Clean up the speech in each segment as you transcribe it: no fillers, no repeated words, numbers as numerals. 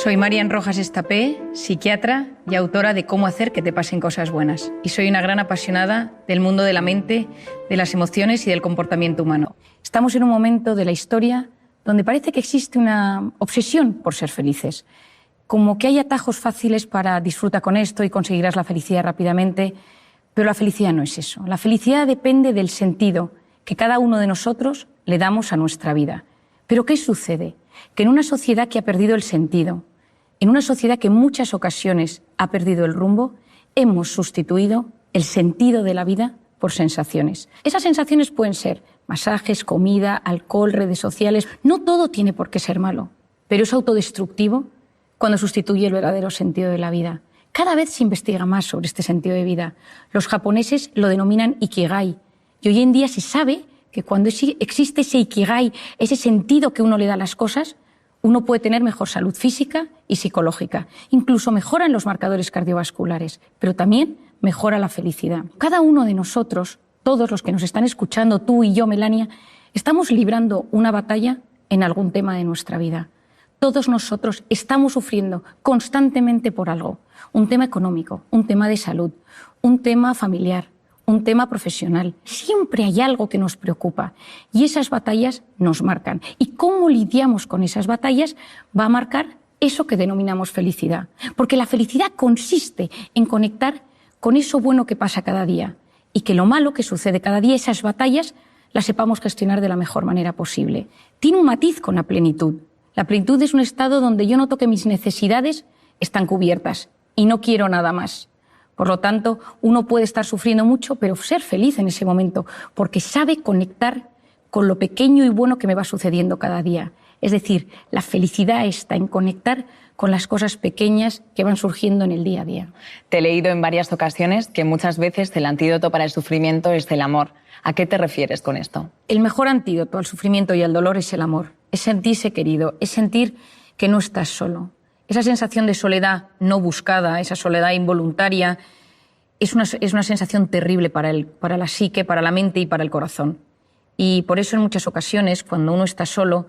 Soy Marian Rojas Estapé, psiquiatra y autora de Cómo hacer que te pasen cosas buenas. Y soy una gran apasionada del mundo de la mente, de las emociones y del comportamiento humano. Estamos en un momento de la historia donde parece que existe una obsesión por ser felices. Como que hay atajos fáciles para disfrutar con esto y conseguirás la felicidad rápidamente. Pero la felicidad no es eso. La felicidad depende del sentido que cada uno de nosotros le damos a nuestra vida. ¿Pero qué sucede? Que en una sociedad que ha perdido el sentido, en una sociedad que en muchas ocasiones ha perdido el rumbo, hemos sustituido el sentido de la vida por sensaciones. Esas sensaciones pueden ser masajes, comida, alcohol, redes sociales. No todo tiene por qué ser malo, pero es autodestructivo cuando sustituye el verdadero sentido de la vida. Cada vez se investiga más sobre este sentido de vida. Los japoneses lo denominan Ikigai. Y hoy en día se sabe que cuando existe ese Ikigai, ese sentido que uno le da a las cosas, uno puede tener mejor salud física y psicológica. Incluso mejoran los marcadores cardiovasculares, pero también mejora la felicidad. Cada uno de nosotros, todos los que nos están escuchando, tú y yo, Melania, estamos librando una batalla en algún tema de nuestra vida. Todos nosotros estamos sufriendo constantemente por algo. Un tema económico, un tema de salud, un tema familiar, un tema profesional. Siempre hay algo que nos preocupa y esas batallas nos marcan. Y cómo lidiamos con esas batallas va a marcar eso que denominamos felicidad. Porque la felicidad consiste en conectar con eso bueno que pasa cada día y que lo malo que sucede cada día, esas batallas, las sepamos gestionar de la mejor manera posible. Tiene un matiz con la plenitud. La plenitud es un estado donde yo noto que mis necesidades están cubiertas y no quiero nada más. Por lo tanto, uno puede estar sufriendo mucho, pero ser feliz en ese momento, porque sabe conectar con lo pequeño y bueno que me va sucediendo cada día. Es decir, la felicidad está en conectar con las cosas pequeñas que van surgiendo en el día a día. Te he leído en varias ocasiones que muchas veces el antídoto para el sufrimiento es el amor. ¿A qué te refieres con esto? El mejor antídoto al sufrimiento y al dolor es el amor. Es sentirse querido, es sentir que no estás solo. Esa sensación de soledad no buscada, esa soledad involuntaria, es una sensación terrible para la psique, para la mente y para el corazón. Y por eso en muchas ocasiones, cuando uno está solo,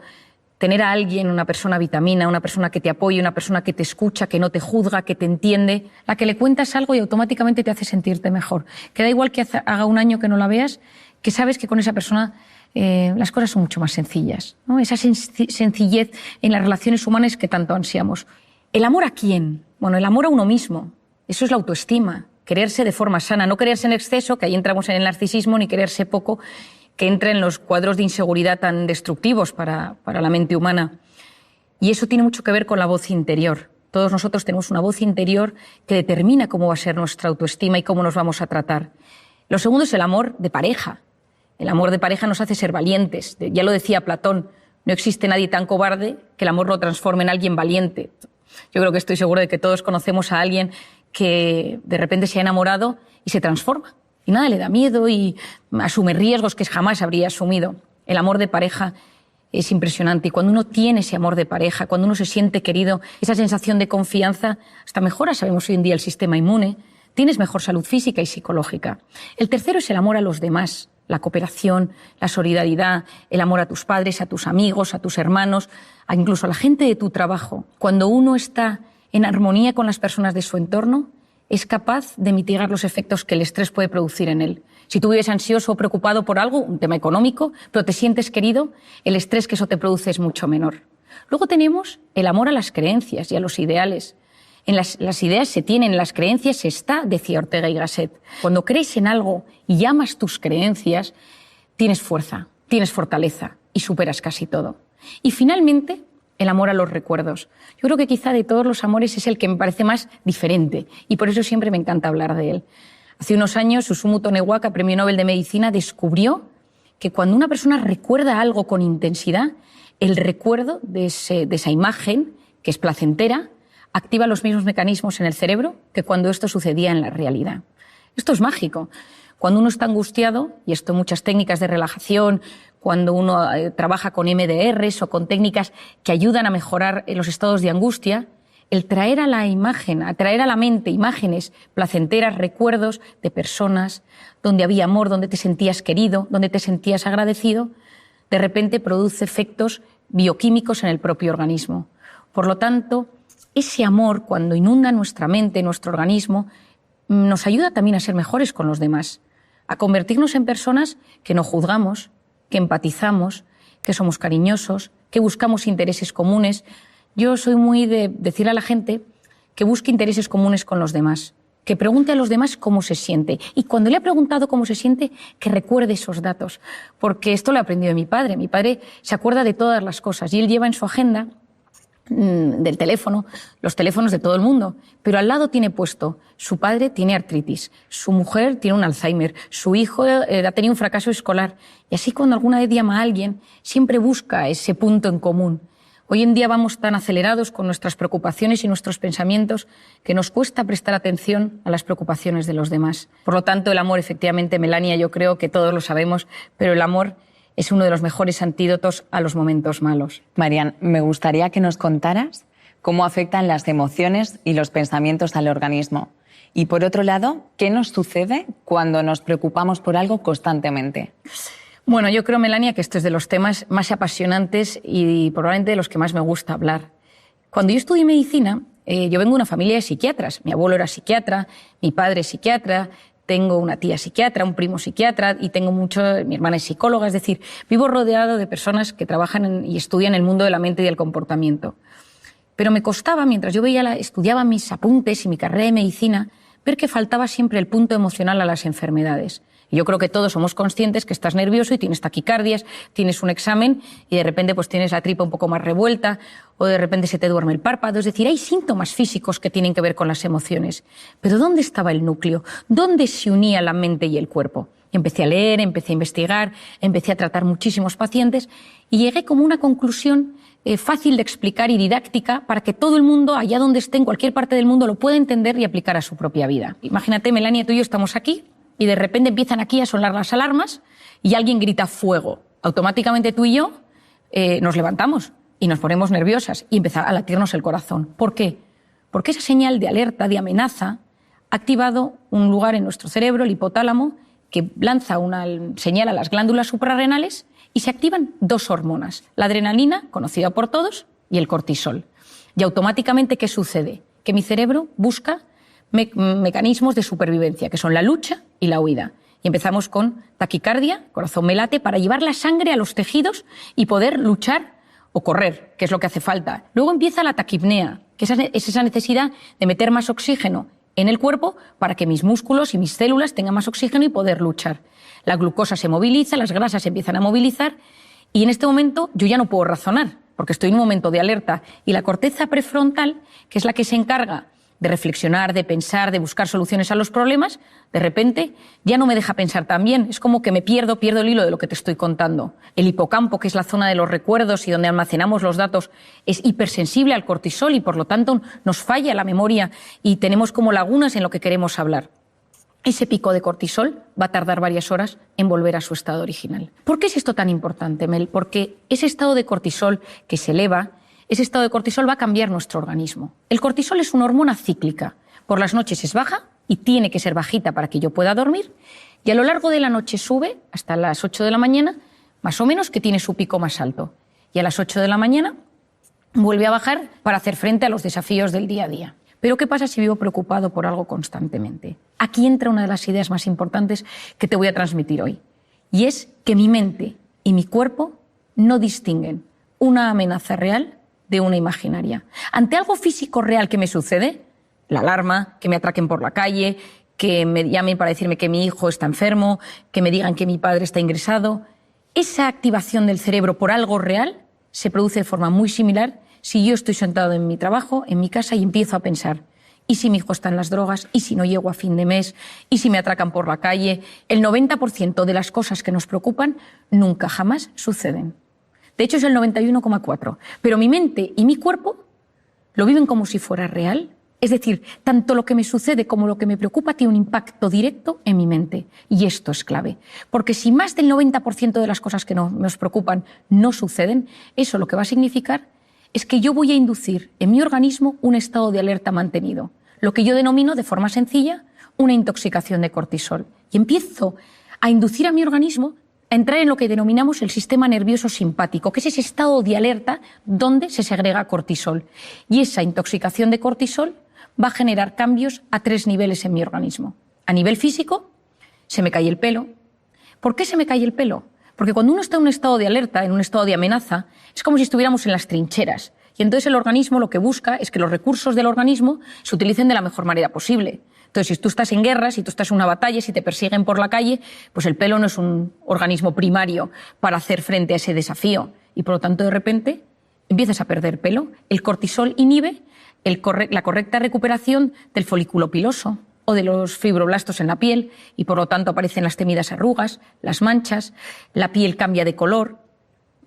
tener a alguien, una persona vitamina, una persona que te apoye, una persona que te escucha, que no te juzga, que te entiende, la que le cuentas algo y automáticamente te hace sentirte mejor. Que da igual que haga un año que no la veas, que sabes que con esa persona las cosas son mucho más sencillas, ¿no? Esa sencillez en las relaciones humanas que tanto ansiamos. ¿El amor a quién? Bueno, el amor a uno mismo. Eso es la autoestima. Quererse de forma sana, no quererse en exceso, que ahí entramos en el narcisismo, ni quererse poco, que entra en los cuadros de inseguridad tan destructivos para la mente humana. Y eso tiene mucho que ver con la voz interior. Todos nosotros tenemos una voz interior que determina cómo va a ser nuestra autoestima y cómo nos vamos a tratar. Lo segundo es el amor de pareja. El amor de pareja nos hace ser valientes. Ya lo decía Platón, no existe nadie tan cobarde que el amor lo transforme en alguien valiente. Yo creo que estoy segura de que todos conocemos a alguien que de repente se ha enamorado y se transforma. Y nada le da miedo y asume riesgos que jamás habría asumido. El amor de pareja es impresionante. Y cuando uno tiene ese amor de pareja, cuando uno se siente querido, esa sensación de confianza, hasta mejora, sabemos hoy en día, el sistema inmune. Tienes mejor salud física y psicológica. El tercero es el amor a los demás. La cooperación, la solidaridad, el amor a tus padres, a tus amigos, a tus hermanos, incluso a la gente de tu trabajo. Cuando uno está en armonía con las personas de su entorno, es capaz de mitigar los efectos que el estrés puede producir en él. Si tú vives ansioso o preocupado por algo, un tema económico, pero te sientes querido, el estrés que eso te produce es mucho menor. Luego tenemos el amor a las creencias y a los ideales. En las ideas se tienen, en las creencias se está, decía Ortega y Gasset. Cuando crees en algo y amas tus creencias, tienes fuerza, tienes fortaleza y superas casi todo. Y finalmente, el amor a los recuerdos. Yo creo que quizá de todos los amores es el que me parece más diferente y por eso siempre me encanta hablar de él. Hace unos años, Susumu Tonewaka, Premio Nobel de Medicina, descubrió que cuando una persona recuerda algo con intensidad, el recuerdo de esa imagen, que es placentera, activa los mismos mecanismos en el cerebro que cuando esto sucedía en la realidad. Esto es mágico. Cuando uno está angustiado, y esto muchas técnicas de relajación, cuando uno trabaja con MDRs o con técnicas que ayudan a mejorar los estados de angustia, el traer a la imagen, atraer a la mente imágenes placenteras, recuerdos de personas donde había amor, donde te sentías querido, donde te sentías agradecido, de repente produce efectos bioquímicos en el propio organismo. Por lo tanto, ese amor, cuando inunda nuestra mente, nuestro organismo, nos ayuda también a ser mejores con los demás, a convertirnos en personas que no juzgamos, que empatizamos, que somos cariñosos, que buscamos intereses comunes. Yo soy muy de decir a la gente que busque intereses comunes con los demás, que pregunte a los demás cómo se siente. Y cuando le ha preguntado cómo se siente, que recuerde esos datos. Porque esto lo he aprendido de mi padre. Mi padre se acuerda de todas las cosas y él lleva en su agenda del teléfono, los teléfonos de todo el mundo, pero al lado tiene puesto, su padre tiene artritis, su mujer tiene un Alzheimer, su hijo ha tenido un fracaso escolar, y así cuando alguna vez llama a alguien, siempre busca ese punto en común. Hoy en día vamos tan acelerados con nuestras preocupaciones y nuestros pensamientos que nos cuesta prestar atención a las preocupaciones de los demás. Por lo tanto, el amor, efectivamente, Melania, yo creo que todos lo sabemos, pero el amor es uno de los mejores antídotos a los momentos malos. Marian, me gustaría que nos contaras cómo afectan las emociones y los pensamientos al organismo. Y por otro lado, ¿qué nos sucede cuando nos preocupamos por algo constantemente? Bueno, yo creo, Melania, que esto es de los temas más apasionantes y probablemente de los que más me gusta hablar. Cuando yo estudié medicina, yo vengo de una familia de psiquiatras. Mi abuelo era psiquiatra, mi padre es psiquiatra, tengo una tía psiquiatra, un primo psiquiatra y tengo mi hermana es psicóloga, es decir, vivo rodeado de personas que trabajan y estudian el mundo de la mente y del comportamiento. Pero me costaba, mientras yo estudiaba mis apuntes y mi carrera de medicina, ver que faltaba siempre el punto emocional a las enfermedades. Y yo creo que todos somos conscientes que estás nervioso y tienes taquicardias, tienes un examen y de repente pues tienes la tripa un poco más revuelta o de repente se te duerme el párpado. Es decir, hay síntomas físicos que tienen que ver con las emociones. Pero ¿dónde estaba el núcleo? ¿Dónde se unía la mente y el cuerpo? Y empecé a leer, empecé a investigar, empecé a tratar muchísimos pacientes y llegué como a una conclusión fácil de explicar y didáctica para que todo el mundo, allá donde esté, en cualquier parte del mundo, lo pueda entender y aplicar a su propia vida. Imagínate, Melania, tú y yo estamos aquí y de repente empiezan aquí a sonar las alarmas y alguien grita fuego. Automáticamente tú y yo nos levantamos y nos ponemos nerviosas y empieza a latirnos el corazón. ¿Por qué? Porque esa señal de alerta, de amenaza, ha activado un lugar en nuestro cerebro, el hipotálamo, que lanza una señal a las glándulas suprarrenales y se activan dos hormonas, la adrenalina, conocida por todos, y el cortisol. Y automáticamente, ¿qué sucede? Que mi cerebro busca mecanismos de supervivencia, que son la lucha y la huida. Y empezamos con taquicardia, corazón me late, para llevar la sangre a los tejidos y poder luchar o correr, que es lo que hace falta. Luego empieza la taquipnea, que es esa necesidad de meter más oxígeno en el cuerpo para que mis músculos y mis células tengan más oxígeno y poder luchar. La glucosa se moviliza, las grasas se empiezan a movilizar y en este momento yo ya no puedo razonar porque estoy en un momento de alerta y la corteza prefrontal, que es la que se encarga de reflexionar, de pensar, de buscar soluciones a los problemas, de repente ya no me deja pensar tan bien. Es como que me pierdo el hilo de lo que te estoy contando. El hipocampo, que es la zona de los recuerdos y donde almacenamos los datos, es hipersensible al cortisol y por lo tanto nos falla la memoria y tenemos como lagunas en lo que queremos hablar. Ese pico de cortisol va a tardar varias horas en volver a su estado original. ¿Por qué es esto tan importante, Mel? Porque ese estado de cortisol que se eleva, ese estado de cortisol va a cambiar nuestro organismo. El cortisol es una hormona cíclica. Por las noches es baja y tiene que ser bajita para que yo pueda dormir. Y a lo largo de la noche sube hasta las 8 de la mañana, más o menos, que tiene su pico más alto. Y a las 8 de la mañana vuelve a bajar para hacer frente a los desafíos del día a día. Pero ¿qué pasa si vivo preocupado por algo constantemente? Aquí entra una de las ideas más importantes que te voy a transmitir hoy. Y es que mi mente y mi cuerpo no distinguen una amenaza real de una imaginaria. Ante algo físico real que me sucede, la alarma, que me atraquen por la calle, que me llamen para decirme que mi hijo está enfermo, que me digan que mi padre está ingresado, esa activación del cerebro por algo real se produce de forma muy similar si yo estoy sentado en mi trabajo, en mi casa y empiezo a pensar, ¿y si mi hijo está en las drogas? ¿Y si no llego a fin de mes? ¿Y si me atracan por la calle? El 90% de las cosas que nos preocupan nunca jamás suceden. De hecho, es el 91,4%. Pero mi mente y mi cuerpo lo viven como si fuera real. Es decir, tanto lo que me sucede como lo que me preocupa tiene un impacto directo en mi mente. Y esto es clave. Porque si más del 90% de las cosas que nos preocupan no suceden, eso lo que va a significar es que yo voy a inducir en mi organismo un estado de alerta mantenido. Lo que yo denomino, de forma sencilla, una intoxicación de cortisol. Y empiezo a inducir a mi organismo a entrar en lo que denominamos el sistema nervioso simpático, que es ese estado de alerta donde se segrega cortisol. Y esa intoxicación de cortisol va a generar cambios a 3 niveles en mi organismo. A nivel físico, se me cae el pelo. ¿Por qué se me cae el pelo? Porque cuando uno está en un estado de alerta, en un estado de amenaza, es como si estuviéramos en las trincheras. Y entonces el organismo lo que busca es que los recursos del organismo se utilicen de la mejor manera posible. Entonces, si tú estás en guerra, si tú estás en una batalla, si te persiguen por la calle, pues el pelo no es un organismo primario para hacer frente a ese desafío. Y por lo tanto, de repente, empiezas a perder pelo. El cortisol inhibe la correcta recuperación del folículo piloso o de los fibroblastos en la piel y por lo tanto aparecen las temidas arrugas, las manchas, la piel cambia de color.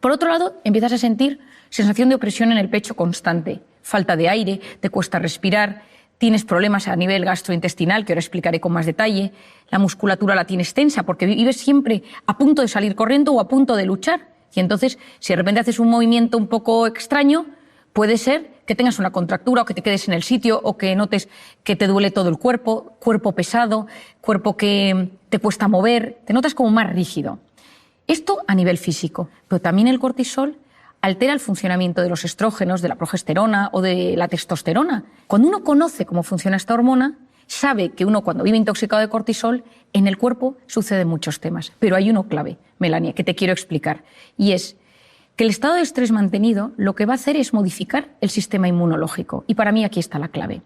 Por otro lado, empiezas a sentir sensación de opresión en el pecho constante, falta de aire, te cuesta respirar, tienes problemas a nivel gastrointestinal, que ahora explicaré con más detalle, la musculatura la tienes tensa porque vives siempre a punto de salir corriendo o a punto de luchar. Y entonces, si de repente haces un movimiento un poco extraño, puede ser que tengas una contractura o que te quedes en el sitio o que notes que te duele todo el cuerpo, cuerpo pesado, cuerpo que te cuesta mover, te notas como más rígido. Esto a nivel físico, pero también el cortisol altera el funcionamiento de los estrógenos, de la progesterona o de la testosterona. Cuando uno conoce cómo funciona esta hormona, sabe que uno cuando vive intoxicado de cortisol, en el cuerpo suceden muchos temas. Pero hay uno clave, Melania, que te quiero explicar, y es que el estado de estrés mantenido lo que va a hacer es modificar el sistema inmunológico. Y para mí aquí está la clave.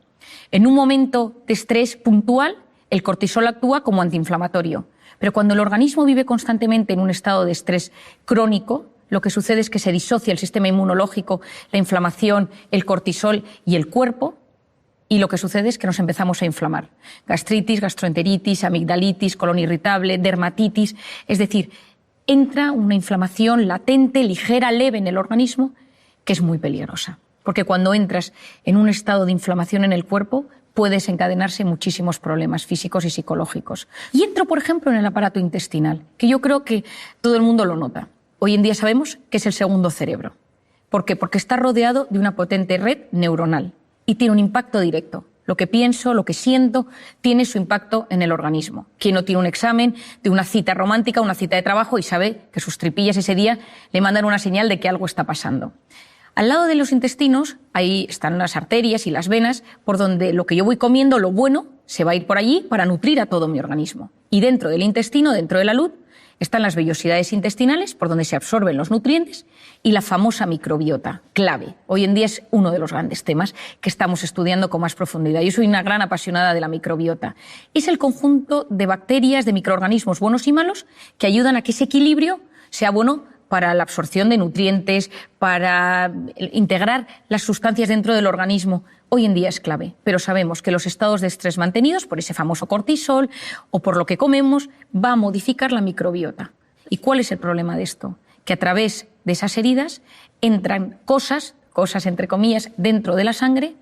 En un momento de estrés puntual, el cortisol actúa como antiinflamatorio. Pero cuando el organismo vive constantemente en un estado de estrés crónico, lo que sucede es que se disocia el sistema inmunológico, la inflamación, el cortisol y el cuerpo, y lo que sucede es que nos empezamos a inflamar. Gastritis, gastroenteritis, amigdalitis, colon irritable, dermatitis, es decir, entra una inflamación latente, ligera, leve en el organismo, que es muy peligrosa. Porque cuando entras en un estado de inflamación en el cuerpo, puede desencadenarse muchísimos problemas físicos y psicológicos. Y entro, por ejemplo, en el aparato intestinal, que yo creo que todo el mundo lo nota. Hoy en día sabemos que es el segundo cerebro. ¿Por qué? Porque está rodeado de una potente red neuronal y tiene un impacto directo. Lo que pienso, lo que siento, tiene su impacto en el organismo. Quien no tiene un examen de una cita romántica, una cita de trabajo y sabe que sus tripillas ese día le mandan una señal de que algo está pasando. Al lado de los intestinos, ahí están las arterias y las venas, por donde lo que yo voy comiendo, lo bueno, se va a ir por allí para nutrir a todo mi organismo. Y dentro del intestino, dentro de la luz, están las vellosidades intestinales, por donde se absorben los nutrientes, y la famosa microbiota, clave. Hoy en día es uno de los grandes temas que estamos estudiando con más profundidad. Yo soy una gran apasionada de la microbiota. Es el conjunto de bacterias, de microorganismos buenos y malos, que ayudan a que ese equilibrio sea bueno para la absorción de nutrientes, para integrar las sustancias dentro del organismo. Hoy en día es clave, pero sabemos que los estados de estrés mantenidos por ese famoso cortisol o por lo que comemos va a modificar la microbiota. ¿Y cuál es el problema de esto? Que a través de esas heridas entran cosas entre comillas, dentro de la sangre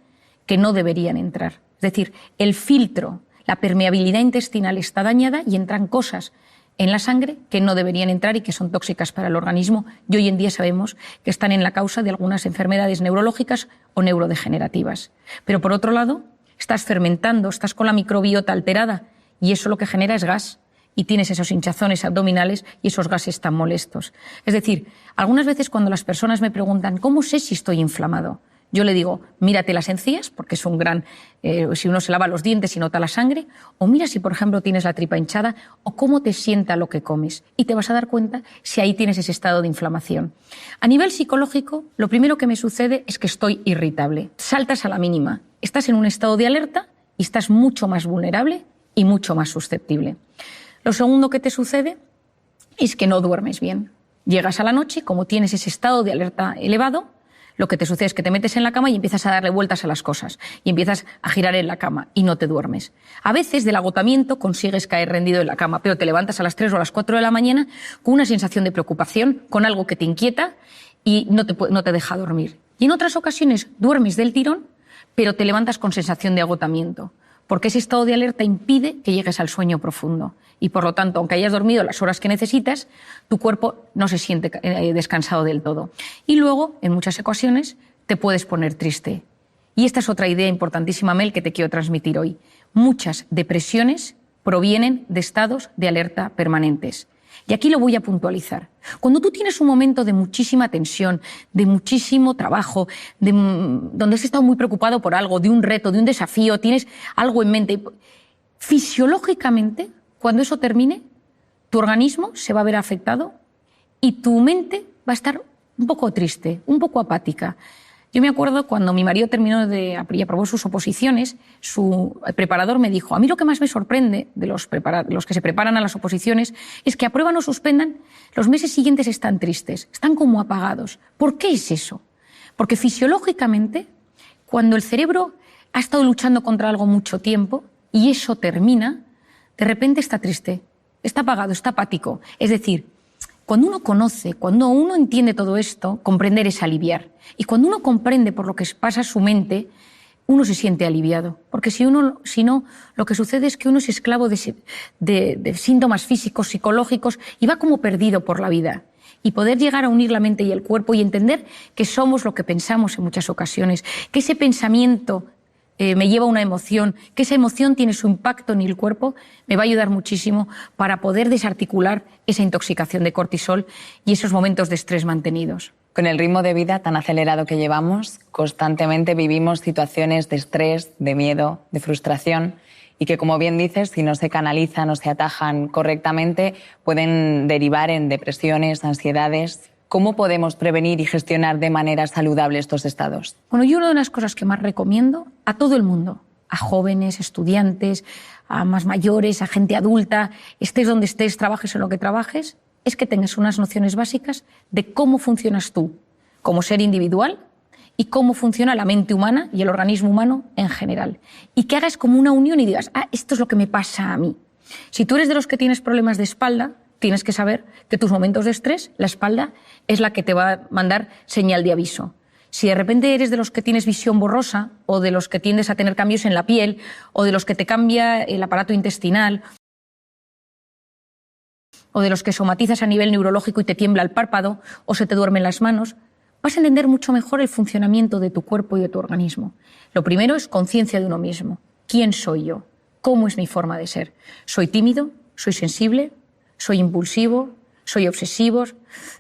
que no deberían entrar. Es decir, el filtro, la permeabilidad intestinal está dañada y entran cosas en la sangre que no deberían entrar y que son tóxicas para el organismo, y hoy en día sabemos que están en la causa de algunas enfermedades neurológicas o neurodegenerativas. Pero por otro lado, estás fermentando, estás con la microbiota alterada y eso lo que genera es gas y tienes esos hinchazones abdominales y esos gases tan molestos. Es decir, algunas veces cuando las personas me preguntan ¿cómo sé si estoy inflamado? Yo le digo, mírate las encías, porque es un gran... si uno se lava los dientes y nota la sangre, o mira si, por ejemplo, tienes la tripa hinchada, o cómo te sienta lo que comes. Y te vas a dar cuenta si ahí tienes ese estado de inflamación. A nivel psicológico, lo primero que me sucede es que estoy irritable. Saltas a la mínima. Estás en un estado de alerta y estás mucho más vulnerable y mucho más susceptible. Lo segundo que te sucede es que no duermes bien. Llegas a la noche, como tienes ese estado de alerta elevado, lo que te sucede es que te metes en la cama y empiezas a darle vueltas a las cosas y empiezas a girar en la cama y no te duermes. A veces del agotamiento consigues caer rendido en la cama, pero te levantas a las 3 o a las 4 de la mañana con una sensación de preocupación, con algo que te inquieta y no te deja dormir. Y en otras ocasiones duermes del tirón, pero te levantas con sensación de agotamiento, porque ese estado de alerta impide que llegues al sueño profundo. Y por lo tanto, aunque hayas dormido las horas que necesitas, tu cuerpo no se siente descansado del todo. Y luego, en muchas ocasiones, te puedes poner triste. Y esta es otra idea importantísima, Mel, que te quiero transmitir hoy. Muchas depresiones provienen de estados de alerta permanentes. Y aquí lo voy a puntualizar. Cuando tú tienes un momento de muchísima tensión, de muchísimo trabajo, donde has estado muy preocupado por algo, de un reto, de un desafío, tienes algo en mente, fisiológicamente, cuando eso termine, tu organismo se va a ver afectado y tu mente va a estar un poco triste, un poco apática. Yo me acuerdo cuando mi marido terminó y aprobó sus oposiciones, su preparador me dijo, a mí lo que más me sorprende de los que se preparan a las oposiciones es que aprueban o suspendan, los meses siguientes están tristes, están como apagados. ¿Por qué es eso? Porque fisiológicamente, cuando el cerebro ha estado luchando contra algo mucho tiempo y eso termina, de repente está triste, está apagado, está apático. Es decir, cuando uno conoce, cuando uno entiende todo esto, comprender es aliviar. Y cuando uno comprende por lo que pasa su mente, uno se siente aliviado. Porque si no, lo que sucede es que uno es esclavo de síntomas físicos, psicológicos, y va como perdido por la vida. Y poder llegar a unir la mente y el cuerpo y entender que somos lo que pensamos en muchas ocasiones, que ese pensamiento me lleva a una emoción, que esa emoción tiene su impacto en el cuerpo, me va a ayudar muchísimo para poder desarticular esa intoxicación de cortisol y esos momentos de estrés mantenidos. Con el ritmo de vida tan acelerado que llevamos, constantemente vivimos situaciones de estrés, de miedo, de frustración y que, como bien dices, si no se canalizan o se atajan correctamente, pueden derivar en depresiones, ansiedades. ¿Cómo podemos prevenir y gestionar de manera saludable estos estados? Bueno, yo una de las cosas que más recomiendo a todo el mundo, a jóvenes, estudiantes, a más mayores, a gente adulta, estés donde estés, trabajes en lo que trabajes, es que tengas unas nociones básicas de cómo funcionas tú como ser individual y cómo funciona la mente humana y el organismo humano en general. Y que hagas como una unión y digas, esto es lo que me pasa a mí. Si tú eres de los que tienes problemas de espalda, tienes que saber que tus momentos de estrés, la espalda, es la que te va a mandar señal de aviso. Si de repente eres de los que tienes visión borrosa o de los que tiendes a tener cambios en la piel o de los que te cambia el aparato intestinal o de los que somatizas a nivel neurológico y te tiembla el párpado o se te duermen las manos, vas a entender mucho mejor el funcionamiento de tu cuerpo y de tu organismo. Lo primero es conciencia de uno mismo. ¿Quién soy yo? ¿Cómo es mi forma de ser? ¿Soy tímido? ¿Soy sensible? ¿Soy impulsivo? ¿Soy obsesivo?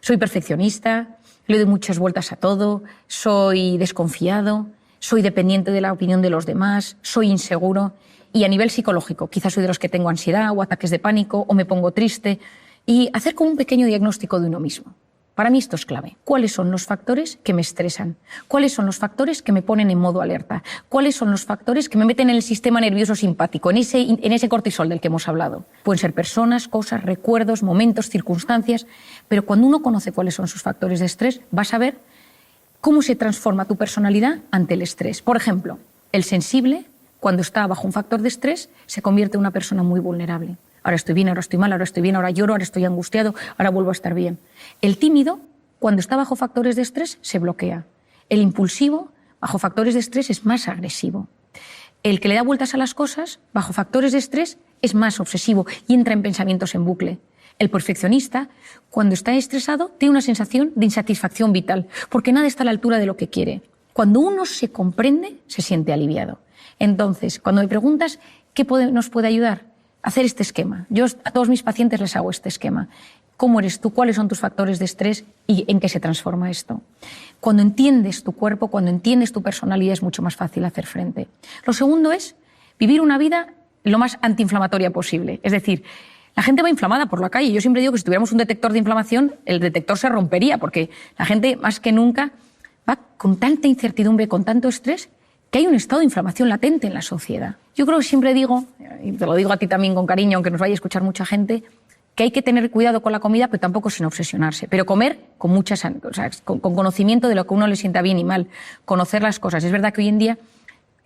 ¿Soy perfeccionista? ¿Le doy muchas vueltas a todo? ¿Soy desconfiado? ¿Soy dependiente de la opinión de los demás? ¿Soy inseguro? Y a nivel psicológico, quizás soy de los que tengo ansiedad o ataques de pánico o me pongo triste. Y hacer como un pequeño diagnóstico de uno mismo. Para mí esto es clave. ¿Cuáles son los factores que me estresan? ¿Cuáles son los factores que me ponen en modo alerta? ¿Cuáles son los factores que me meten en el sistema nervioso simpático, en ese cortisol del que hemos hablado? Pueden ser personas, cosas, recuerdos, momentos, circunstancias, pero cuando uno conoce cuáles son sus factores de estrés, vas a ver cómo se transforma tu personalidad ante el estrés. Por ejemplo, el sensible, cuando está bajo un factor de estrés, se convierte en una persona muy vulnerable. Ahora estoy bien, ahora estoy mal, ahora estoy bien, ahora lloro, ahora estoy angustiado, ahora vuelvo a estar bien. El tímido, cuando está bajo factores de estrés, se bloquea. El impulsivo, bajo factores de estrés, es más agresivo. El que le da vueltas a las cosas, bajo factores de estrés, es más obsesivo y entra en pensamientos en bucle. El perfeccionista, cuando está estresado, tiene una sensación de insatisfacción vital, porque nada está a la altura de lo que quiere. Cuando uno se comprende, se siente aliviado. Entonces, cuando me preguntas qué nos puede ayudar, hacer este esquema. Yo a todos mis pacientes les hago este esquema. ¿Cómo eres tú? ¿Cuáles son tus factores de estrés? ¿Y en qué se transforma esto? Cuando entiendes tu cuerpo, cuando entiendes tu personalidad, es mucho más fácil hacer frente. Lo segundo es vivir una vida lo más antiinflamatoria posible. Es decir, la gente va inflamada por la calle. Yo siempre digo que si tuviéramos un detector de inflamación, el detector se rompería, porque la gente, más que nunca, va con tanta incertidumbre, con tanto estrés, que hay un estado de inflamación latente en la sociedad. Yo creo que siempre digo, y te lo digo a ti también con cariño, aunque nos vaya a escuchar mucha gente, que hay que tener cuidado con la comida, pero tampoco sin obsesionarse. Pero comer con con conocimiento de lo que a uno le sienta bien y mal, conocer las cosas. Es verdad que hoy en día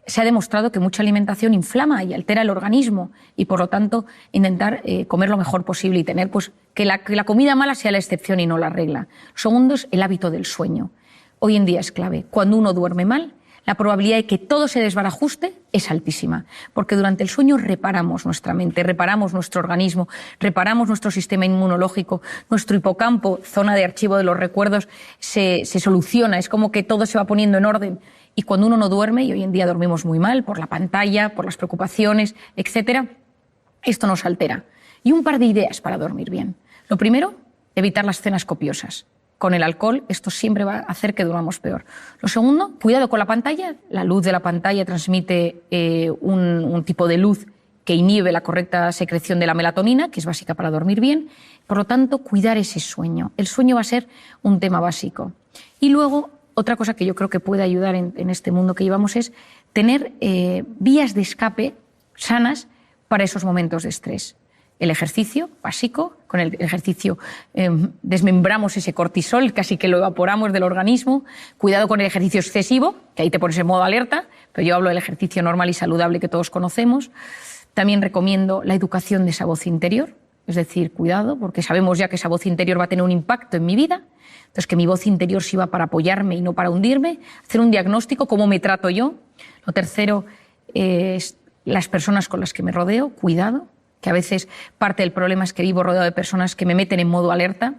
se ha demostrado que mucha alimentación inflama y altera el organismo y, por lo tanto, intentar comer lo mejor posible y tener que la comida mala sea la excepción y no la regla. Lo segundo es el hábito del sueño. Hoy en día es clave. Cuando uno duerme mal, la probabilidad de que todo se desbarajuste es altísima, porque durante el sueño reparamos nuestra mente, reparamos nuestro organismo, reparamos nuestro sistema inmunológico, nuestro hipocampo, zona de archivo de los recuerdos, se soluciona, es como que todo se va poniendo en orden. Y cuando uno no duerme, y hoy en día dormimos muy mal por la pantalla, por las preocupaciones, etcétera, esto nos altera. Y un par de ideas para dormir bien. Lo primero, evitar las cenas copiosas. Con el alcohol esto siempre va a hacer que durmamos peor. Lo segundo, cuidado con la pantalla. La luz de la pantalla transmite un tipo de luz que inhibe la correcta secreción de la melatonina, que es básica para dormir bien. Por lo tanto, cuidar ese sueño. El sueño va a ser un tema básico. Y luego, otra cosa que yo creo que puede ayudar en este mundo que llevamos es tener vías de escape sanas para esos momentos de estrés. El ejercicio básico, con el ejercicio desmembramos ese cortisol, casi que lo evaporamos del organismo. Cuidado con el ejercicio excesivo, que ahí te pones en modo alerta, pero yo hablo del ejercicio normal y saludable que todos conocemos. También recomiendo la educación de esa voz interior, es decir, cuidado, porque sabemos ya que esa voz interior va a tener un impacto en mi vida. Entonces, que mi voz interior sirva para apoyarme y no para hundirme. Hacer un diagnóstico, cómo me trato yo. Lo tercero es las personas con las que me rodeo, cuidado, que a veces parte del problema es que vivo rodeado de personas que me meten en modo alerta.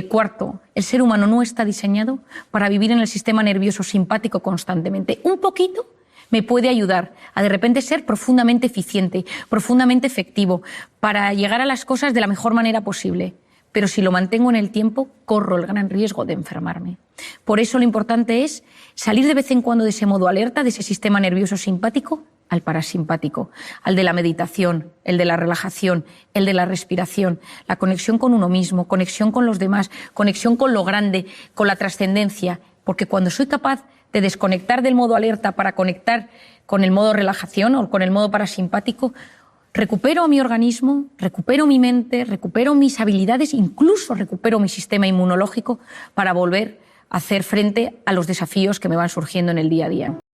Cuarto, el ser humano no está diseñado para vivir en el sistema nervioso simpático constantemente. Un poquito me puede ayudar a de repente ser profundamente eficiente, profundamente efectivo, para llegar a las cosas de la mejor manera posible. Pero si lo mantengo en el tiempo, corro el gran riesgo de enfermarme. Por eso lo importante es salir de vez en cuando de ese modo alerta, de ese sistema nervioso simpático, al parasimpático, al de la meditación, el de la relajación, el de la respiración, la conexión con uno mismo, conexión con los demás, conexión con lo grande, con la trascendencia. Porque cuando soy capaz de desconectar del modo alerta para conectar con el modo relajación o con el modo parasimpático, recupero mi organismo, recupero mi mente, recupero mis habilidades, incluso recupero mi sistema inmunológico para volver a hacer frente a los desafíos que me van surgiendo en el día a día.